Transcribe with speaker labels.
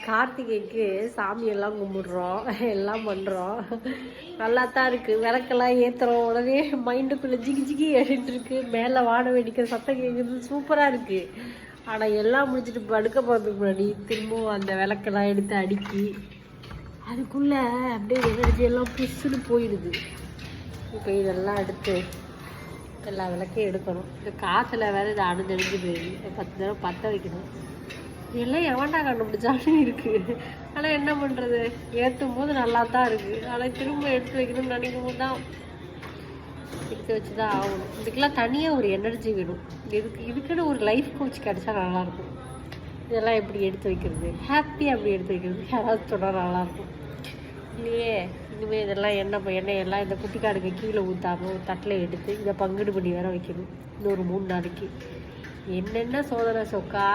Speaker 1: கார்த்திகைக்கு சாமியெல்லாம் கும்பிட்றோம், எல்லாம் பண்ணுறோம். நல்லா தான் இருக்குது. விளக்கெல்லாம் ஏற்றுறோம். உடனே மைண்டுக்குள்ளே ஜிகி ஜிகி எழுதிட்டுருக்கு. மேலே வாட வெடிக்கிற சத்தம் கேட்குறது. சூப்பராக இருக்குது. ஆனால் எல்லாம் முடிச்சுட்டு படுக்க போகிறதுக்கு முன்னாடி திரும்பவும் அந்த விளக்கெல்லாம் எடுத்து அடுக்கி அதுக்குள்ளே அப்படியே எனர்ஜியெல்லாம் புஷ்ஷுன்னு போயிடுது. இப்போ இதெல்லாம் எடுத்து எல்லா விளக்கையும் எடுக்கணும். இந்த காற்றுல வேறு இது அணுதெடுத்து போயிடுது. 10 தடவை பற்ற வைக்கணும். எல்லாம் எவன்டா கண்டுபிடிச்சாலும் இருக்குது. ஆனால் என்ன பண்ணுறது, ஏற்றும் போது நல்லா தான் இருக்குது. ஆனால் திரும்ப எடுத்து வைக்கணும்னு நினைக்கும் போது தான் எடுத்து வச்சு தான் ஆகணும். இதுக்கெல்லாம் தனியாக ஒரு எனர்ஜி வேணும். இதுக்குன்னு ஒரு லைஃப் கோச் கிடச்சா நல்லாயிருக்கும். இதெல்லாம் எப்படி எடுத்து வைக்கிறது, ஹாப்பியாக அப்படி எடுத்து வைக்கிறது யாராவது சொன்னால் நல்லாயிருக்கும் இல்லையே. இனிமேல் இதெல்லாம் எண்ணெய் எல்லாம் இந்த குட்டிக்காடுக்கு கீழே ஊற்றாமல் ஒரு தட்டில் எடுத்து இதை பங்குடு பண்ணி வேற வைக்கணும். இன்னொரு 3 நாளைக்கு. என்னென்ன சோதனை சொக்கா.